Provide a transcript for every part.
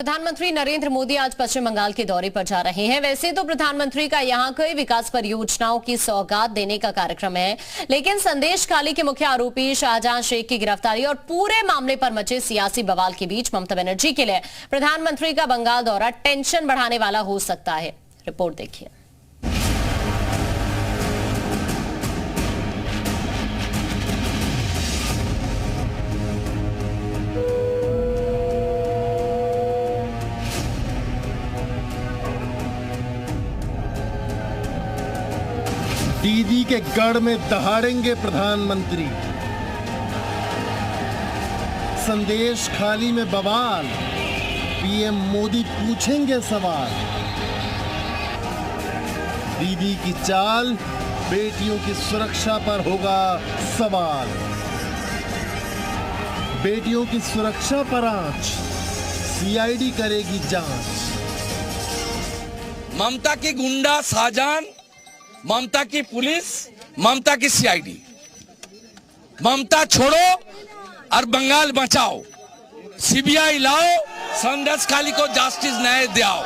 प्रधानमंत्री नरेंद्र मोदी आज पश्चिम बंगाल के दौरे पर जा रहे हैं। वैसे तो प्रधानमंत्री का यहां कई विकास परियोजनाओं की सौगात देने का कार्यक्रम है, लेकिन संदेश खाली के मुख्य आरोपी शाहजहां शेख की गिरफ्तारी और पूरे मामले पर मचे सियासी बवाल के बीच ममता बनर्जी के लिए प्रधानमंत्री का बंगाल दौरा टेंशन बढ़ाने वाला हो सकता है। रिपोर्ट देखिए। दीदी के गढ़ में दहाड़ेंगे प्रधानमंत्री। संदेश खाली में बवाल, पीएम मोदी पूछेंगे सवाल। दीदी की चाल, बेटियों की सुरक्षा पर होगा सवाल। बेटियों की सुरक्षा पर आंच, सीआईडी करेगी जांच। ममता की गुंडा शाहजहां, ममता की पुलिस, ममता की सीआईडी। ममता छोड़ो और बंगाल बचाओ। सीबीआई लाओ, संदेश खाली को जस्टिस न्याय दिलाओ।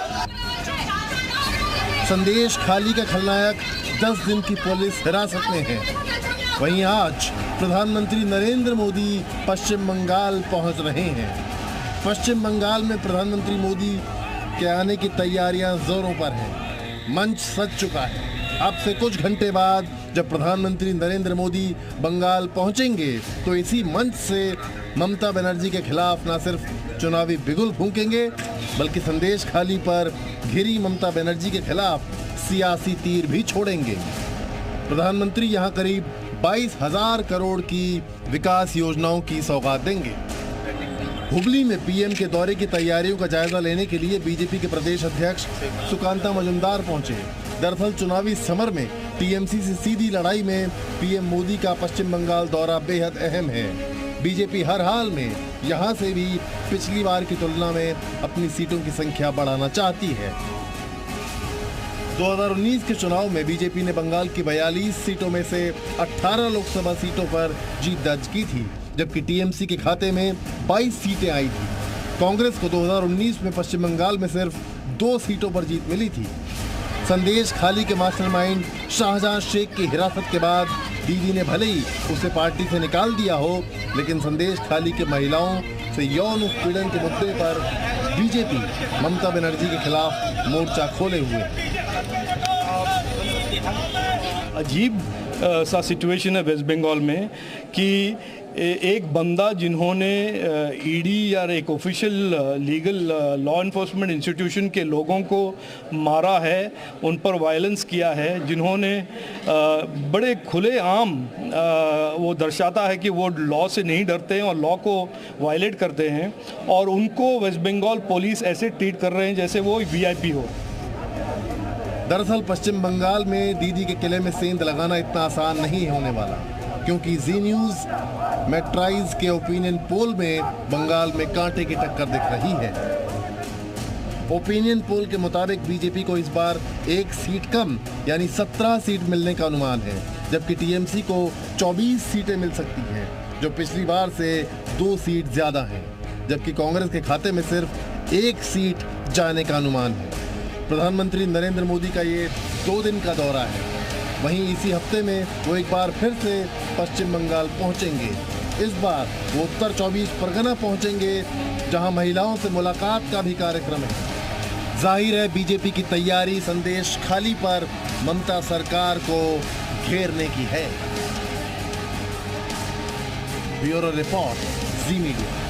संदेश खाली का खलनायक 10 दिन की पुलिस हिरासत में है। वहीं आज प्रधानमंत्री नरेंद्र मोदी पश्चिम बंगाल पहुंच रहे हैं। पश्चिम बंगाल में प्रधानमंत्री मोदी के आने की तैयारियां जोरों पर हैं। मंच सज चुका है। अब से कुछ घंटे बाद जब प्रधानमंत्री नरेंद्र मोदी बंगाल पहुंचेंगे तो इसी मंच से ममता बनर्जी के खिलाफ न सिर्फ चुनावी बिगुल फूंकेंगे, बल्कि संदेश खाली पर घिरी ममता बनर्जी के खिलाफ सियासी तीर भी छोड़ेंगे। प्रधानमंत्री यहां करीब 22,000 करोड़ की विकास योजनाओं की सौगात देंगे। हुबली में पीएम के दौरे की तैयारियों का जायजा लेने के लिए बीजेपी के प्रदेश अध्यक्ष सुकांता मजुमदार पहुंचे। दरअसल चुनावी समर में टीएमसी से सीधी लड़ाई में पीएम मोदी का पश्चिम बंगाल दौरा बेहद अहम है। बीजेपी हर हाल में यहां से भी पिछली बार की तुलना में अपनी सीटों की संख्या बढ़ाना चाहती है। 2019 के चुनाव में बीजेपी ने बंगाल की 42 सीटों में से 18 लोकसभा सीटों पर जीत दर्ज की थी, जबकि टीएमसी के खाते में 22 सीटें आई थी। कांग्रेस को 2019 में पश्चिम बंगाल में सिर्फ 2 सीटों पर जीत मिली थी। संदेश खाली के मास्टरमाइंड शाहजहां शेख की हिरासत के बाद दीदी ने भले ही उसे पार्टी से निकाल दिया हो, लेकिन संदेश खाली के महिलाओं से यौन उत्पीड़न के मुद्दे पर बीजेपी ममता बनर्जी के खिलाफ मोर्चा खोले हुए। अजीब सा सिचुएशन है वेस्ट बंगाल में कि एक बंदा जिन्होंने ईडी या एक official legal law enforcement institution के लोगों को मारा है, उन पर वायलेंस किया है, जिन्होंने बड़े खुले आम वो दर्शाता है कि वो लॉ से नहीं डरते हैं और लॉ को वायलेट करते हैं, और उनको वेस्ट बंगाल पुलिस ऐसे ट्रीट कर रहे हैं जैसे वो वीआईपी हो। दरअसल पश्चिम बंगाल में दीदी के किले में सेंध लगाना इतना आसान नहीं होने वाला, क्योंकि जी न्यूज़ मैट्राइज के ओपिनियन पोल में बंगाल में कांटे की टक्कर दिख रही है। ओपिनियन पोल के मुताबिक बीजेपी को इस बार 1 सीट कम यानी 17 सीट मिलने का अनुमान है, जबकि टीएमसी को 24 सीटें मिल सकती हैं, जो पिछली बार से 2 सीट ज्यादा हैं, जबकि कांग्रेस के खाते में सिर्फ 1 सीट जाने का अनुमान है। प्रधानमंत्री नरेंद्र मोदी का ये 2 दिन का दौरा है। वहीं इसी हफ्ते में वो एक बार फिर से पश्चिम बंगाल पहुंचेंगे। इस बार वो उत्तर 24 परगना पहुंचेंगे, जहां महिलाओं से मुलाकात का भी कार्यक्रम है। जाहिर है बीजेपी की तैयारी संदेश खाली पर ममता सरकार को घेरने की है। ब्यूरो रिपोर्ट, जी मीडिया।